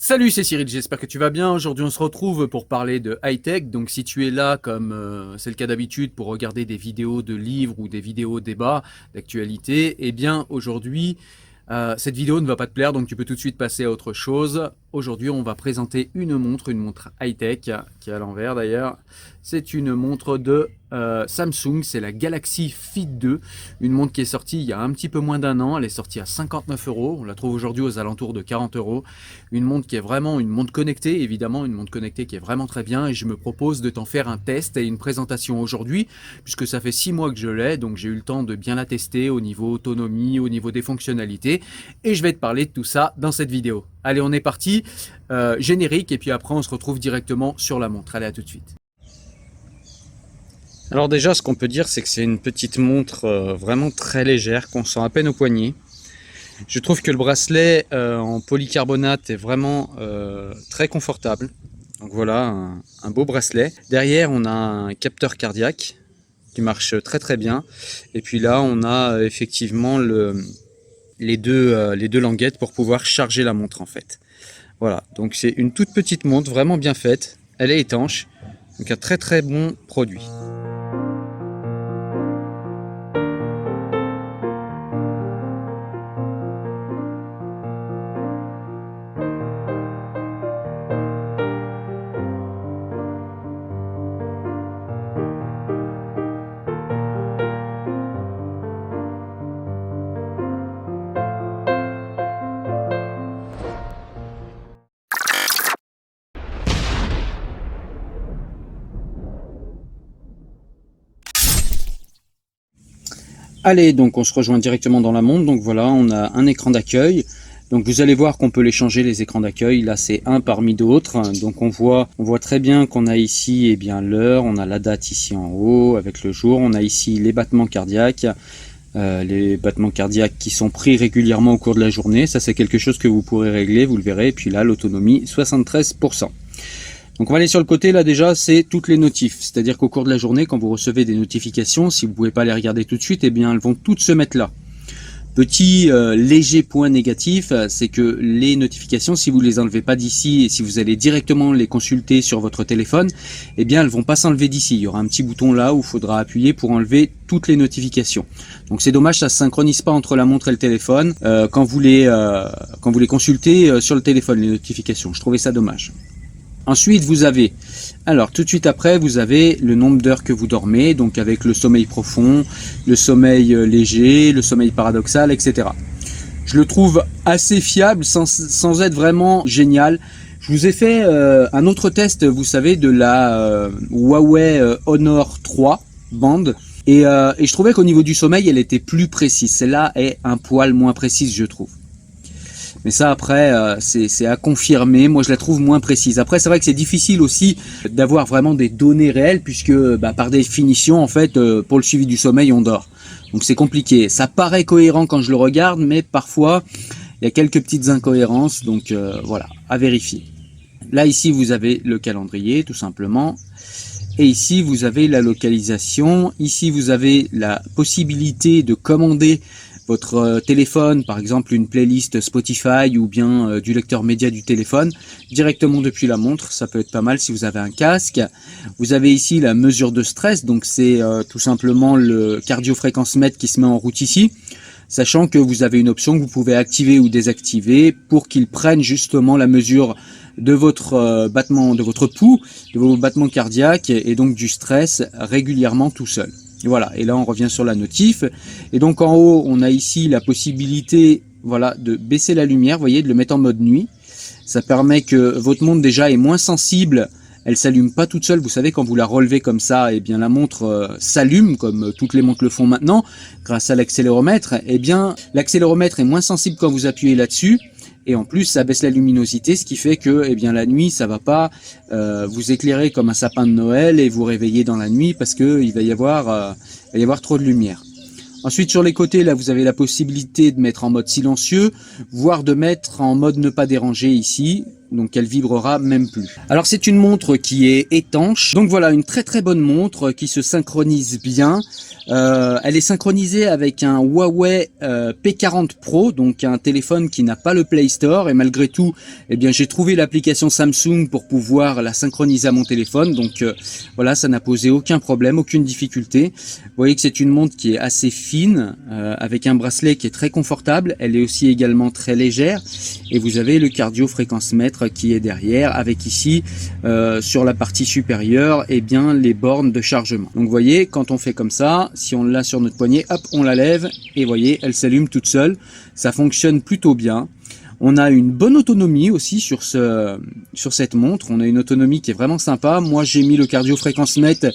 Salut, c'est Cyril, j'espère que tu vas bien. Aujourd'hui, on se retrouve pour parler de high-tech. Donc, si tu es là, comme c'est le cas d'habitude, pour regarder des vidéos de livres ou des vidéos débats d'actualité, eh bien, aujourd'hui, cette vidéo ne va pas te plaire, donc tu peux tout de suite passer à autre chose. Aujourd'hui, on va présenter une montre high-tech, qui est à l'envers d'ailleurs. C'est une montre de Samsung, c'est la Galaxy Fit 2, une montre qui est sortie il y a un petit peu moins d'un an. Elle est sortie à 59 euros, on la trouve aujourd'hui aux alentours de 40 euros. Une montre qui est vraiment une montre connectée, évidemment, une montre connectée qui est vraiment très bien, et je me propose de t'en faire un test et une présentation aujourd'hui, puisque ça fait 6 mois que je l'ai, donc j'ai eu le temps de bien la tester au niveau autonomie, au niveau des fonctionnalités, et je vais te parler de tout ça dans cette vidéo. Allez, on est parti, générique, et puis après on se retrouve directement sur la montre. Allez, à tout de suite. Alors déjà, ce qu'on peut dire, c'est que c'est une petite montre vraiment très légère, qu'on sent à peine au poignet. Je trouve que le bracelet en polycarbonate est vraiment très confortable. Donc voilà, un beau bracelet. Derrière, on a un capteur cardiaque qui marche très très bien. Et puis là, on a effectivement les deux languettes pour pouvoir charger la montre en fait. Voilà, donc c'est une toute petite montre vraiment bien faite. Elle est étanche, donc un très très bon produit. Allez, donc on se rejoint directement dans la montre. Donc voilà, on a un écran d'accueil. Donc vous allez voir qu'on peut les changer, les écrans d'accueil. Là, c'est un parmi d'autres. Donc on voit très bien qu'on a ici eh bien l'heure, on a la date ici en haut avec le jour. On a ici les battements cardiaques. Les battements cardiaques qui sont pris régulièrement au cours de la journée. Ça, c'est quelque chose que vous pourrez régler, vous le verrez. Et puis là, l'autonomie, 73%. Donc on va aller sur le côté, là déjà c'est toutes les notifs, c'est-à-dire qu'au cours de la journée, quand vous recevez des notifications, si vous ne pouvez pas les regarder tout de suite, eh bien elles vont toutes se mettre là. Petit léger point négatif, c'est que les notifications, si vous ne les enlevez pas d'ici et si vous allez directement les consulter sur votre téléphone, eh bien elles vont pas s'enlever d'ici. Il y aura un petit bouton là où il faudra appuyer pour enlever toutes les notifications. Donc c'est dommage, ça ne se synchronise pas entre la montre et le téléphone quand vous les consultez sur le téléphone, les notifications. Je trouvais ça dommage. Ensuite, vous avez, alors tout de suite après, vous avez le nombre d'heures que vous dormez, donc avec le sommeil profond, le sommeil léger, le sommeil paradoxal, etc. Je le trouve assez fiable sans être vraiment génial. Je vous ai fait un autre test, vous savez, de la Huawei Honor 3 Band. Et je trouvais qu'au niveau du sommeil, elle était plus précise. Celle-là est un poil moins précise, je trouve. Mais ça après c'est à confirmer, moi je la trouve moins précise. Après c'est vrai que c'est difficile aussi d'avoir vraiment des données réelles puisque par définition en fait pour le suivi du sommeil on dort. Donc c'est compliqué. Ça paraît cohérent quand je le regarde mais parfois il y a quelques petites incohérences donc voilà, à vérifier. Là ici vous avez le calendrier tout simplement. Et ici vous avez la localisation. Ici vous avez la possibilité de commander votre téléphone, par exemple une playlist Spotify ou bien du lecteur média du téléphone directement depuis la montre. Ça peut être pas mal si vous avez un casque. Vous avez ici la mesure de stress, donc c'est tout simplement le cardio-fréquence-mètre qui se met en route ici, sachant que vous avez une option que vous pouvez activer ou désactiver pour qu'il prenne justement la mesure de votre battement, de votre pouls, de vos battements cardiaques et donc du stress régulièrement tout seul. Et voilà, et là on revient sur la notif. Et donc en haut, on a ici la possibilité voilà, de baisser la lumière, vous voyez, de le mettre en mode nuit. Ça permet que votre montre déjà est moins sensible, elle s'allume pas toute seule. Vous savez, quand vous la relevez comme ça, eh bien la montre s'allume, comme toutes les montres le font maintenant, grâce à l'accéléromètre. Eh bien, l'accéléromètre est moins sensible quand vous appuyez là-dessus. Et en plus, ça baisse la luminosité, ce qui fait que eh bien, la nuit, ça va pas vous éclairer comme un sapin de Noël et vous réveiller dans la nuit parce qu'il va y avoir trop de lumière. Ensuite, sur les côtés, là, vous avez la possibilité de mettre en mode silencieux, voire de mettre en mode ne pas déranger ici. donc elle vibrera même plus. Alors c'est une montre qui est étanche, donc voilà, une très très bonne montre qui se synchronise bien. Elle est synchronisée avec un Huawei P40 Pro, donc un téléphone qui n'a pas le Play Store, et malgré tout, eh bien j'ai trouvé l'application Samsung pour pouvoir la synchroniser à mon téléphone, donc voilà, ça n'a posé aucun problème, aucune difficulté. Vous voyez que c'est une montre qui est assez fine, avec un bracelet qui est très confortable. Elle est aussi également très légère, et vous avez le cardio-fréquence-mètre qui est derrière, avec ici sur la partie supérieure, eh bien les bornes de chargement. Donc vous voyez, quand on fait comme ça, si on l'a sur notre poignet, hop, on la lève, et vous voyez, elle s'allume toute seule. Ça fonctionne plutôt bien. On a une bonne autonomie aussi sur cette montre. On a une autonomie qui est vraiment sympa. Moi, j'ai mis le cardio-fréquence-mètre.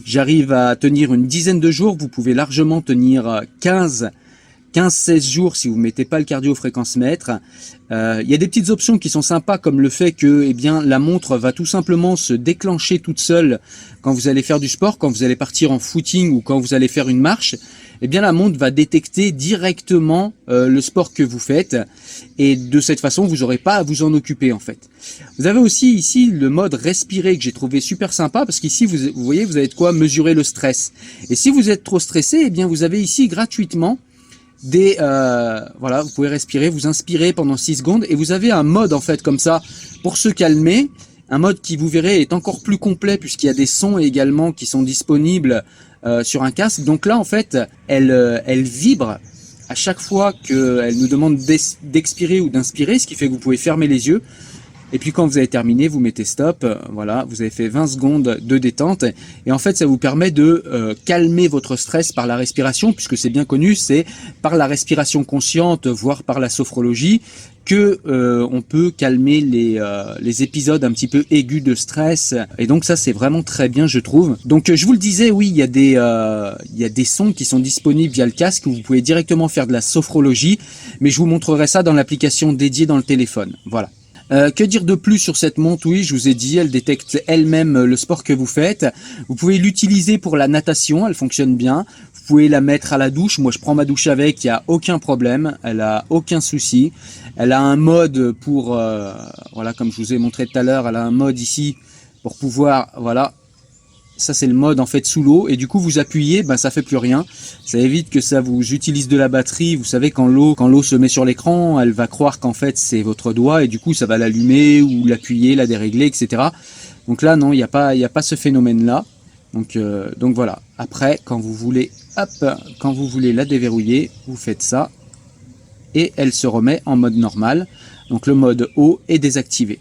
J'arrive à tenir une dizaine de jours. Vous pouvez largement tenir 15-16 jours si vous ne mettez pas le cardio-fréquence-mètre. Il y a des petites options qui sont sympas, comme le fait que eh bien, la montre va tout simplement se déclencher toute seule quand vous allez faire du sport, quand vous allez partir en footing ou quand vous allez faire une marche. Eh bien, la montre va détecter directement le sport que vous faites, et de cette façon, vous n'aurez pas à vous en occuper en fait. Vous avez aussi ici le mode respirer que j'ai trouvé super sympa, parce qu'ici, vous voyez, vous avez de quoi mesurer le stress. Et si vous êtes trop stressé, eh bien, vous avez ici gratuitement voilà, vous pouvez respirer, vous inspirez pendant 6 secondes, et vous avez un mode en fait comme ça pour se calmer, un mode qui, vous verrez, est encore plus complet puisqu'il y a des sons également qui sont disponibles sur un casque. Donc là en fait elle vibre à chaque fois qu'elle nous demande d'expirer ou d'inspirer, ce qui fait que vous pouvez fermer les yeux. Et puis quand vous avez terminé, vous mettez stop, voilà, vous avez fait 20 secondes de détente, et en fait ça vous permet de calmer votre stress par la respiration, puisque c'est bien connu, c'est par la respiration consciente, voire par la sophrologie, que on peut calmer les épisodes un petit peu aigus de stress, et donc ça c'est vraiment très bien, je trouve. Donc je vous le disais, oui, il y a des sons qui sont disponibles via le casque, où vous pouvez directement faire de la sophrologie, mais je vous montrerai ça dans l'application dédiée dans le téléphone, voilà. Que dire de plus sur cette montre? Oui, je vous ai dit, elle détecte elle-même le sport que vous faites. Vous pouvez l'utiliser pour la natation, elle fonctionne bien. Vous pouvez la mettre à la douche. Moi, je prends ma douche avec, il n'y a aucun problème. Elle a aucun souci. Elle a un mode pour, voilà, comme je vous ai montré tout à l'heure, elle a un mode ici pour pouvoir, voilà. Ça c'est le mode en fait sous l'eau, et du coup vous appuyez, ben ça fait plus rien. Ça évite que ça vous utilise de la batterie. Vous savez, quand l'eau se met sur l'écran, elle va croire qu'en fait c'est votre doigt, et du coup ça va l'allumer ou l'appuyer, la dérégler, etc. Donc là non, il n'y a pas ce phénomène là. Donc voilà. Après, quand vous voulez la déverrouiller, vous faites ça et elle se remet en mode normal. Donc le mode eau est désactivé.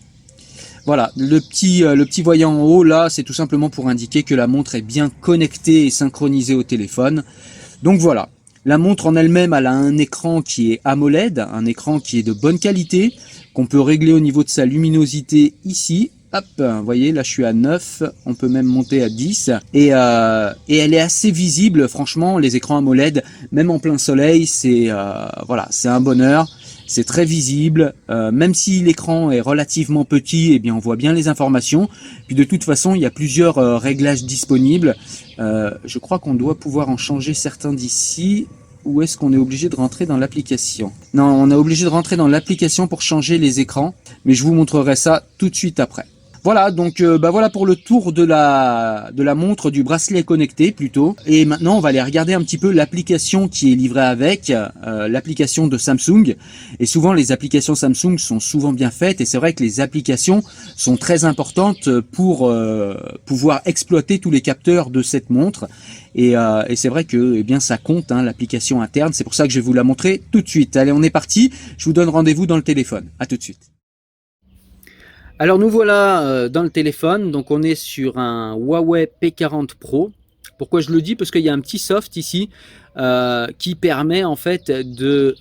Voilà, le petit voyant en haut là, c'est tout simplement pour indiquer que la montre est bien connectée et synchronisée au téléphone. Donc voilà, la montre en elle-même, elle a un écran qui est AMOLED, un écran qui est de bonne qualité, qu'on peut régler au niveau de sa luminosité ici. Hop, vous voyez, là je suis à 9, on peut même monter à 10, et elle est assez visible, franchement, les écrans AMOLED, même en plein soleil, c'est voilà, c'est un bonheur. C'est très visible, même si l'écran est relativement petit, eh bien on voit bien les informations. Puis de toute façon, il y a plusieurs réglages disponibles. Je crois qu'on doit pouvoir en changer certains d'ici. Ou est-ce qu'on est obligé de rentrer dans l'application? Non, on est obligé de rentrer dans l'application pour changer les écrans, mais je vous montrerai ça tout de suite après. Voilà, donc voilà pour le tour de la montre, du bracelet connecté plutôt. Et maintenant, on va aller regarder un petit peu l'application qui est livrée avec, l'application de Samsung. Et souvent, les applications Samsung sont souvent bien faites, et c'est vrai que les applications sont très importantes pour pouvoir exploiter tous les capteurs de cette montre. Et c'est vrai que eh bien ça compte, hein, l'application interne. C'est pour ça que je vais vous la montrer tout de suite. Allez, on est parti. Je vous donne rendez-vous dans le téléphone. À tout de suite. Alors nous voilà dans le téléphone, donc on est sur un Huawei P40 Pro. Pourquoi je le dis? Parce qu'il y a un petit soft ici qui permet en fait de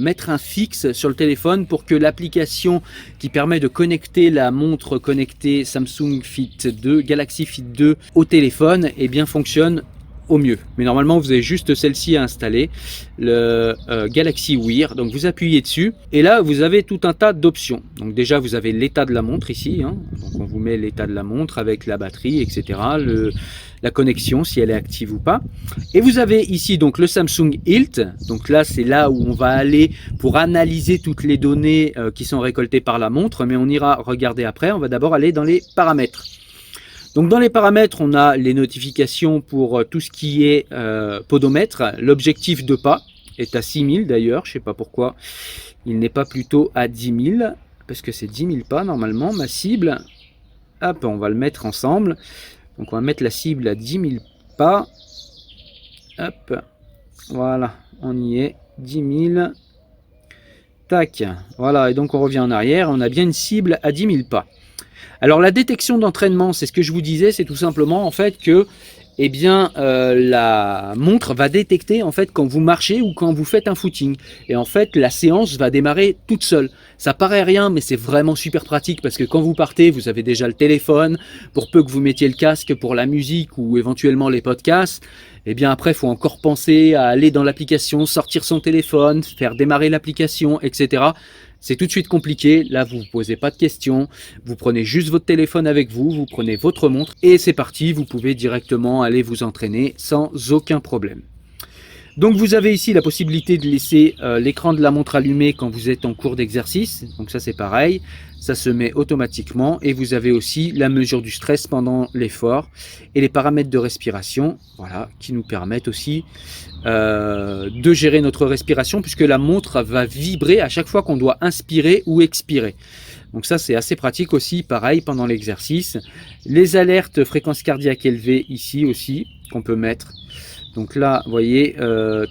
mettre un fixe sur le téléphone pour que l'application qui permet de connecter la montre connectée Samsung Fit 2, Galaxy Fit 2 au téléphone, eh bien fonctionne au mieux. Mais normalement, vous avez juste celle-ci à installer, le Galaxy Wear. Donc vous appuyez dessus et là, vous avez tout un tas d'options. Donc déjà, vous avez l'état de la montre ici. Hein. Donc on vous met l'état de la montre avec la batterie, etc. La connexion, si elle est active ou pas. Et vous avez ici donc le Samsung Health. Donc là, c'est là où on va aller pour analyser toutes les données qui sont récoltées par la montre. Mais on ira regarder après. On va d'abord aller dans les paramètres. Donc dans les paramètres, on a les notifications pour tout ce qui est podomètre. L'objectif de pas est à 6000 d'ailleurs, je ne sais pas pourquoi il n'est pas plutôt à 10 000, parce que c'est 10 000 pas normalement, ma cible. Hop, on va le mettre ensemble. Donc on va mettre la cible à 10 000 pas. Hop, voilà, on y est, 10 000. Tac, voilà, et donc on revient en arrière, on a bien une cible à 10 000 pas. Alors la détection d'entraînement, c'est ce que je vous disais, c'est tout simplement en fait que eh bien, la montre va détecter en fait quand vous marchez ou quand vous faites un footing. Et en fait, la séance va démarrer toute seule. Ça paraît rien, mais c'est vraiment super pratique parce que quand vous partez, vous avez déjà le téléphone. Pour peu que vous mettiez le casque pour la musique ou éventuellement les podcasts, eh bien après, il faut encore penser à aller dans l'application, sortir son téléphone, faire démarrer l'application, etc. C'est tout de suite compliqué, là vous ne vous posez pas de questions, vous prenez juste votre téléphone avec vous, vous prenez votre montre et c'est parti, vous pouvez directement aller vous entraîner sans aucun problème. Donc vous avez ici la possibilité de laisser l'écran de la montre allumé quand vous êtes en cours d'exercice, donc ça c'est pareil, ça se met automatiquement et vous avez aussi la mesure du stress pendant l'effort et les paramètres de respiration, voilà, qui nous permettent aussi de gérer notre respiration puisque la montre va vibrer à chaque fois qu'on doit inspirer ou expirer. Donc ça c'est assez pratique aussi, pareil pendant l'exercice. Les alertes fréquence cardiaque élevée ici aussi qu'on peut mettre. Donc là, vous voyez,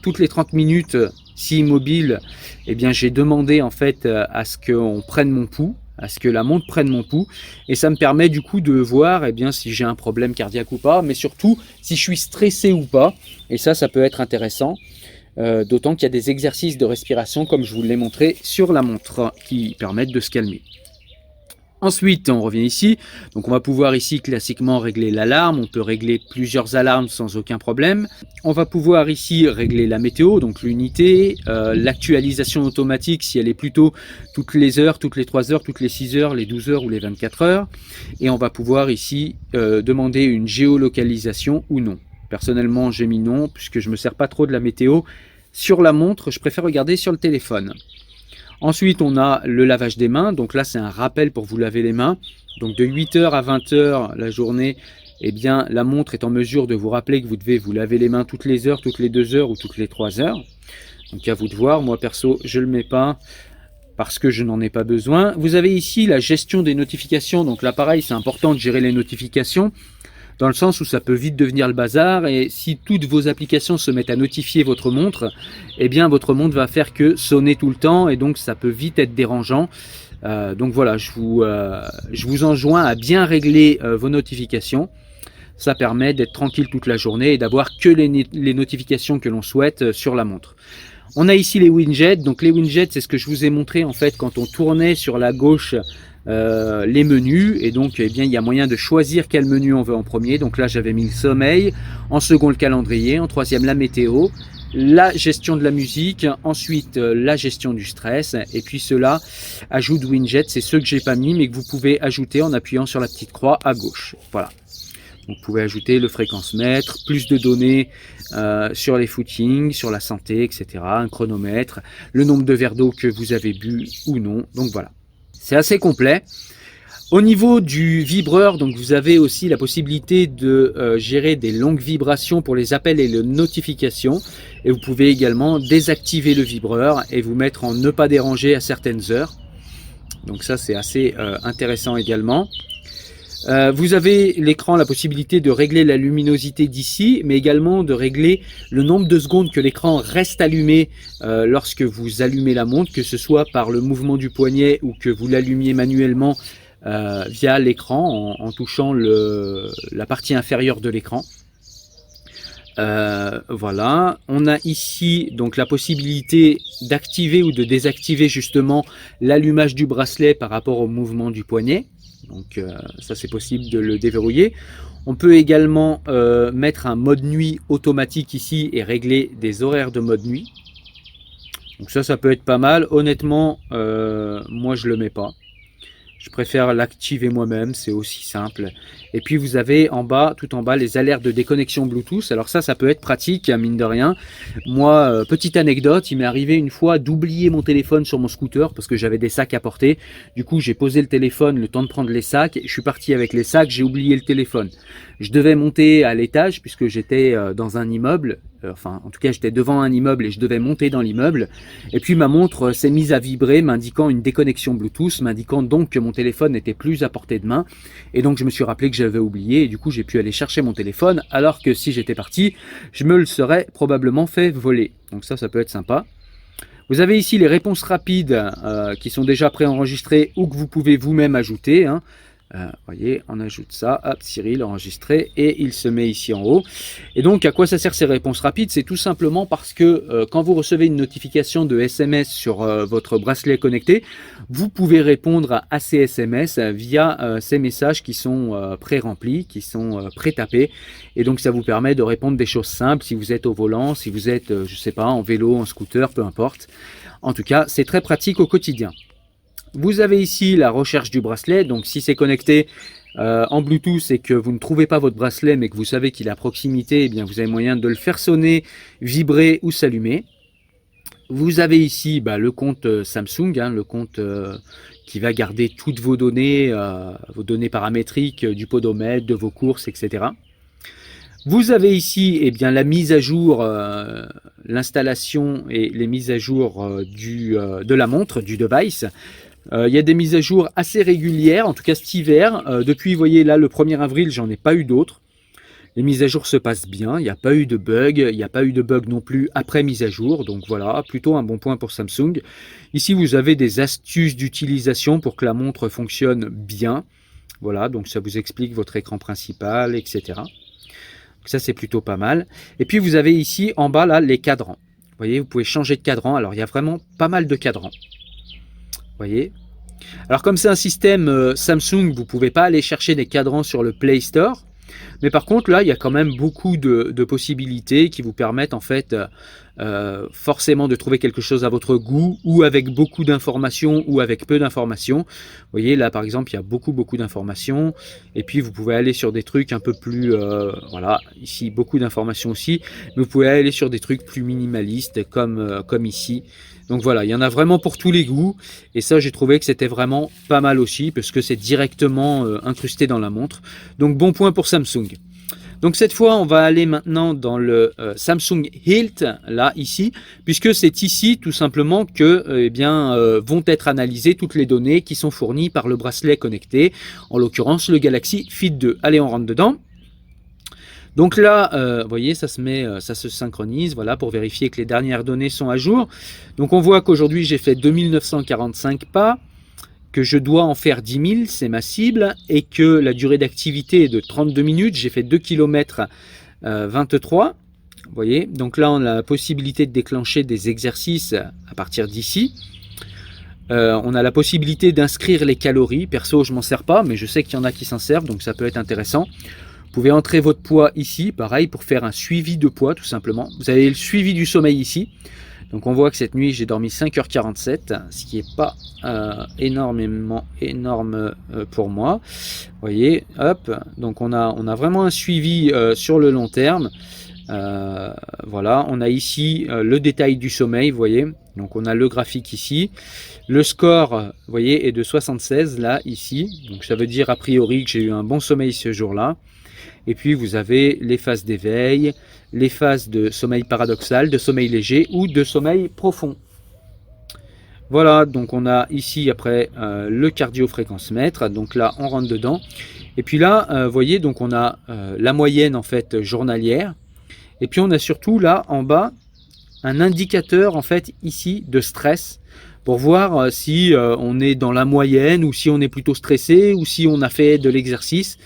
toutes les 30 minutes, si immobile, eh bien j'ai demandé en fait à ce qu'on prenne mon pouls, à ce que la montre prenne mon pouls, et ça me permet du coup de voir eh bien, si j'ai un problème cardiaque ou pas, mais surtout si je suis stressé ou pas, et ça peut être intéressant, d'autant qu'il y a des exercices de respiration, comme je vous l'ai montré sur la montre, qui permettent de se calmer. Ensuite, on revient ici, donc on va pouvoir ici classiquement régler l'alarme, on peut régler plusieurs alarmes sans aucun problème. On va pouvoir ici régler la météo, donc l'unité, l'actualisation automatique si elle est plutôt toutes les heures, toutes les 3 heures, toutes les 6 heures, les 12 heures ou les 24 heures. Et on va pouvoir ici demander une géolocalisation ou non. Personnellement, j'ai mis non, puisque je ne me sers pas trop de la météo. Sur la montre, je préfère regarder sur le téléphone. Ensuite, on a le lavage des mains. Donc là, c'est un rappel pour vous laver les mains. Donc de 8h à 20h la journée, eh bien, la montre est en mesure de vous rappeler que vous devez vous laver les mains toutes les heures, toutes les 2 heures ou toutes les 3 heures. Donc à vous de voir. Moi, perso, je ne le mets pas parce que je n'en ai pas besoin. Vous avez ici la gestion des notifications. Donc là, pareil, c'est important de gérer les notifications, dans le sens où ça peut vite devenir le bazar, et si toutes vos applications se mettent à notifier votre montre, eh bien votre montre va faire que sonner tout le temps, et donc ça peut vite être dérangeant. Donc voilà, je vous enjoins à bien régler vos notifications. Ça permet d'être tranquille toute la journée et d'avoir que les notifications que l'on souhaite sur la montre. On a ici les widgets. Donc les widgets, c'est ce que je vous ai montré en fait quand on tournait sur la gauche les menus, et donc eh bien il y a moyen de choisir quel menu on veut en premier. Donc là j'avais mis le sommeil, en second le calendrier, en troisième la météo, la gestion de la musique, ensuite la gestion du stress, et puis cela ajoute widgets, c'est ceux que j'ai pas mis mais que vous pouvez ajouter en appuyant sur la petite croix à gauche. Voilà. Donc, vous pouvez ajouter le fréquence-mètre, plus de données sur les footings, sur la santé, etc. Un chronomètre, le nombre de verres d'eau que vous avez bu ou non. Donc voilà, c'est assez complet. Au niveau du vibreur, donc vous avez aussi la possibilité de gérer des longues vibrations pour les appels et les notifications. Et vous pouvez également désactiver le vibreur et vous mettre en ne pas déranger à certaines heures. Donc ça, c'est assez intéressant également. Vous avez l'écran, la possibilité de régler la luminosité d'ici, mais également de régler le nombre de secondes que l'écran reste allumé lorsque vous allumez la montre, que ce soit par le mouvement du poignet ou que vous l'allumiez manuellement via l'écran en touchant la partie inférieure de l'écran. Voilà, on a ici donc la possibilité d'activer ou de désactiver justement l'allumage du bracelet par rapport au mouvement du poignet. Donc ça c'est possible de le déverrouiller. On peut également mettre un mode nuit automatique ici et régler des horaires de mode nuit. Donc ça peut être pas mal. Honnêtement, moi je le mets pas. Je préfère l'activer moi-même, c'est aussi simple. Et puis vous avez en bas, tout en bas, les alertes de déconnexion Bluetooth. Alors ça peut être pratique, mine de rien. Moi, petite anecdote, il m'est arrivé une fois d'oublier mon téléphone sur mon scooter parce que j'avais des sacs à porter. Du coup, j'ai posé le téléphone, le temps de prendre les sacs. Je suis parti avec les sacs, j'ai oublié le téléphone. Je devais monter à l'étage puisque j'étais dans un immeuble. Enfin, en tout cas, j'étais devant un immeuble et je devais monter dans l'immeuble. Et puis ma montre s'est mise à vibrer, m'indiquant une déconnexion Bluetooth, m'indiquant donc que mon téléphone n'était plus à portée de main. Et donc je me suis rappelé que j'avais oublié et du coup j'ai pu aller chercher mon téléphone, alors que si j'étais parti, je me le serais probablement fait voler. Donc ça peut être sympa. Vous avez ici les réponses rapides qui sont déjà préenregistrées ou que vous pouvez vous-même ajouter. Voyez, on ajoute ça, hop, Cyril enregistré et il se met ici en haut. Et donc à quoi ça sert ces réponses rapides? C'est tout simplement parce que quand vous recevez une notification de SMS sur votre bracelet connecté, vous pouvez répondre à ces SMS via ces messages qui sont pré-remplis, qui sont pré-tapés. Et donc ça vous permet de répondre des choses simples si vous êtes au volant, si vous êtes, je sais pas, en vélo, en scooter, peu importe. En tout cas, c'est très pratique au quotidien. Vous avez ici la recherche du bracelet, donc si c'est connecté en Bluetooth et que vous ne trouvez pas votre bracelet mais que vous savez qu'il est à proximité, eh bien vous avez moyen de le faire sonner, vibrer ou s'allumer. Vous avez ici le compte Samsung, le compte qui va garder toutes vos données paramétriques du podomètre, de vos courses, etc. Vous avez ici la mise à jour, l'installation et les mises à jour de la montre, du device. Il y a des mises à jour assez régulières, en tout cas cet hiver. Depuis, vous voyez là, le 1er avril, j'en ai pas eu d'autres. Les mises à jour se passent bien, il n'y a pas eu de bug, il n'y a pas eu de bug non plus après mise à jour. Donc voilà, plutôt un bon point pour Samsung. Ici, vous avez des astuces d'utilisation pour que la montre fonctionne bien. Voilà, donc ça vous explique votre écran principal, etc. Donc ça, c'est plutôt pas mal. Et puis, vous avez ici, en bas, là, les cadrans. Vous voyez, vous pouvez changer de cadran. Alors, il y a vraiment pas mal de cadrans. Voyez. Alors comme c'est un système Samsung, vous ne pouvez pas aller chercher des cadrans sur le Play Store. Mais par contre là, il y a quand même beaucoup de possibilités qui vous permettent en fait forcément de trouver quelque chose à votre goût ou avec beaucoup d'informations ou avec peu d'informations. Vous voyez là par exemple, il y a beaucoup d'informations et puis vous pouvez aller sur des trucs un peu plus, voilà, ici beaucoup d'informations aussi, mais vous pouvez aller sur des trucs plus minimalistes comme ici. Donc voilà, il y en a vraiment pour tous les goûts et ça j'ai trouvé que c'était vraiment pas mal aussi parce que c'est directement incrusté dans la montre. Donc bon point pour Samsung. Donc cette fois on va aller maintenant dans le Samsung Health, là ici, puisque c'est ici tout simplement que vont être analysées toutes les données qui sont fournies par le bracelet connecté, en l'occurrence le Galaxy Fit 2. Allez, on rentre dedans. Donc là, vous voyez, ça se synchronise, voilà, pour vérifier que les dernières données sont à jour. Donc on voit qu'aujourd'hui j'ai fait 2945 pas, que je dois en faire 10 000, c'est ma cible, et que la durée d'activité est de 32 minutes, j'ai fait 2 km 23. Vous voyez, donc là on a la possibilité de déclencher des exercices à partir d'ici. On a la possibilité d'inscrire les calories. Perso, je m'en sers pas, mais je sais qu'il y en a qui s'en servent, donc ça peut être intéressant. Vous pouvez entrer votre poids ici, pareil, pour faire un suivi de poids, tout simplement. Vous avez le suivi du sommeil ici. Donc on voit que cette nuit, j'ai dormi 5h47, ce qui n'est pas énorme pour moi. Vous voyez, hop, donc on a vraiment un suivi sur le long terme. Voilà, on a ici le détail du sommeil, vous voyez. Donc on a le graphique ici. Le score, vous voyez, est de 76, là, ici. Donc ça veut dire a priori que j'ai eu un bon sommeil ce jour-là. Et puis vous avez les phases d'éveil, les phases de sommeil paradoxal, de sommeil léger ou de sommeil profond. Voilà, donc on a ici après le cardio-fréquence-mètre. Donc là, on rentre dedans. Et puis là, vous voyez, donc on a la moyenne en fait journalière. Et puis on a surtout là en bas un indicateur en fait ici de stress pour voir si on est dans la moyenne ou si on est plutôt stressé ou si on a fait de l'exercice.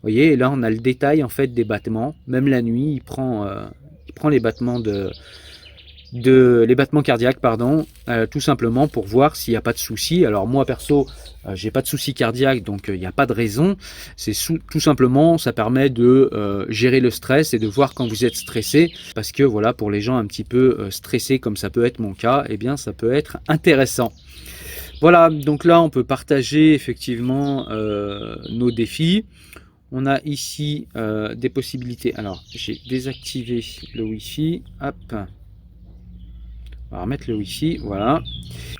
Vous voyez, là on a le détail en fait des battements. Même la nuit, il prend les battements les battements cardiaques, pardon, tout simplement pour voir s'il n'y a pas de souci. Alors moi perso, j'ai pas de souci cardiaque, donc il n'y a pas de raison. C'est tout simplement, ça permet de gérer le stress et de voir quand vous êtes stressé, parce que voilà, pour les gens un petit peu stressés comme ça peut être mon cas, eh bien ça peut être intéressant. Voilà, donc là on peut partager effectivement nos défis. On a ici des possibilités. Alors j'ai désactivé le Wi-Fi. Hop. On va remettre le Wi-Fi, voilà.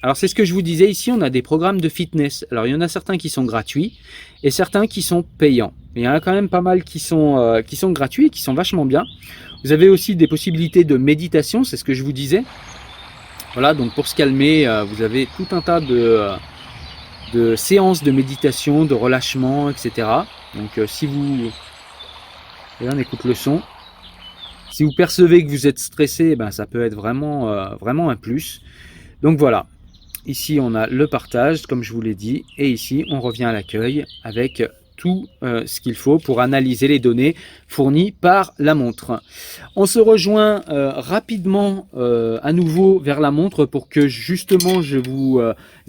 Alors c'est ce que je vous disais, ici on a des programmes de fitness. Alors il y en a certains qui sont gratuits et certains qui sont payants. Il y en a quand même pas mal qui sont gratuits et qui sont vachement bien. Vous avez aussi des possibilités de méditation, c'est ce que je vous disais. Voilà, donc pour se calmer, vous avez tout un tas de séances de méditation, de relâchement, etc. Donc si vous... Et là on écoute le son. Si vous percevez que vous êtes stressé, ben, ça peut être vraiment, vraiment un plus. Donc voilà, ici on a le partage, comme je vous l'ai dit, et ici on revient à l'accueil avec tout ce qu'il faut pour analyser les données fournies par la montre. On se rejoint rapidement à nouveau vers la montre pour que justement je vous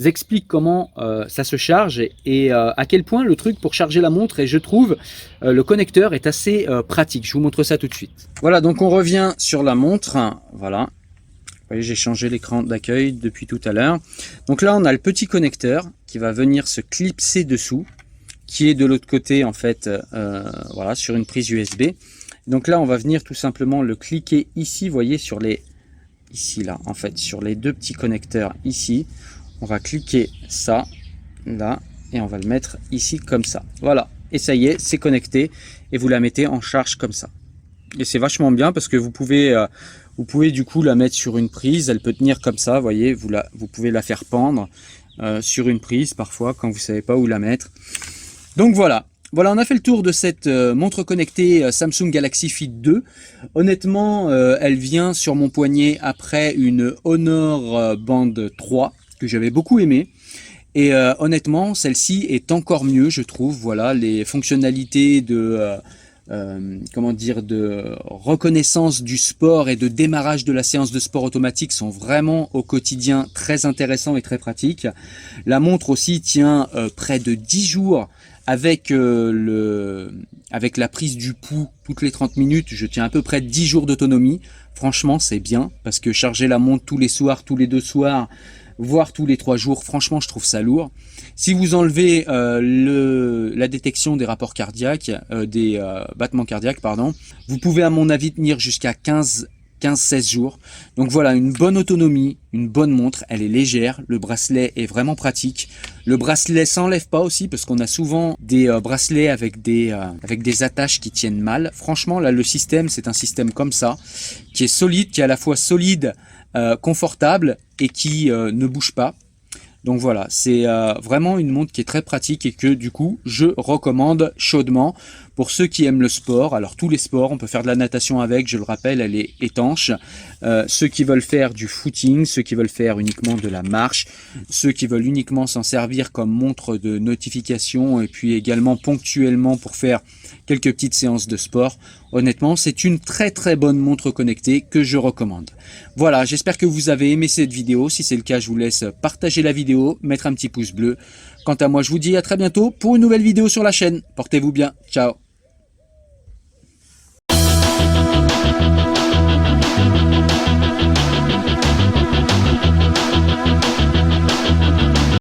explique comment ça se charge et à quel point le truc pour charger la montre, et je trouve le connecteur est assez pratique. Je vous montre ça tout de suite. Voilà, donc on revient sur la montre. Voilà. Vous voyez, j'ai changé l'écran d'accueil depuis tout à l'heure. Donc là, on a le petit connecteur qui va venir se clipser dessous, qui est de l'autre côté en fait, voilà, sur une prise USB. Donc là, on va venir tout simplement le cliquer ici, vous voyez, sur les, ici là, en fait, sur les deux petits connecteurs ici. On va cliquer ça, là, et on va le mettre ici comme ça. Voilà, et ça y est, c'est connecté, et vous la mettez en charge comme ça. Et c'est vachement bien parce que vous pouvez du coup la mettre sur une prise, elle peut tenir comme ça, vous voyez, vous pouvez la faire pendre sur une prise parfois quand vous savez pas où la mettre. Donc voilà, on a fait le tour de cette montre connectée Samsung Galaxy Fit 2. Honnêtement, elle vient sur mon poignet après une Honor Band 3 que j'avais beaucoup aimé. Et honnêtement, celle-ci est encore mieux, je trouve. Voilà, les fonctionnalités de comment dire, de reconnaissance du sport et de démarrage de la séance de sport automatique sont vraiment au quotidien très intéressants et très pratiques. La montre aussi tient près de 10 jours avec avec la prise du pouls toutes les 30 minutes. Je tiens à peu près 10 jours d'autonomie. Franchement, c'est bien parce que charger la montre tous les soirs, tous les 2 soirs, voire tous les 3 jours, franchement je trouve ça lourd. Si vous enlevez la détection des rapports cardiaques, des battements cardiaques, pardon, vous pouvez à mon avis tenir jusqu'à 15-16 jours. Donc voilà, une bonne autonomie, une bonne montre, elle est légère, le bracelet est vraiment pratique. Le bracelet s'enlève pas aussi parce qu'on a souvent des bracelets avec des attaches qui tiennent mal. Franchement là le système, c'est un système comme ça, qui est solide, qui est à la fois solide, confortable et qui ne bouge pas. Donc voilà, c'est vraiment une montre qui est très pratique et que du coup je recommande chaudement pour ceux qui aiment le sport. Alors tous les sports, on peut faire de la natation avec, je le rappelle, elle est étanche. Ceux qui veulent faire du footing, ceux qui veulent faire uniquement de la marche, ceux qui veulent uniquement s'en servir comme montre de notification et puis également ponctuellement pour faire quelques petites séances de sport. Honnêtement, c'est une très très bonne montre connectée que je recommande. Voilà, j'espère que vous avez aimé cette vidéo. Si c'est le cas, je vous laisse partager la vidéo, mettre un petit pouce bleu. Quant à moi, je vous dis à très bientôt pour une nouvelle vidéo sur la chaîne. Portez-vous bien. Ciao.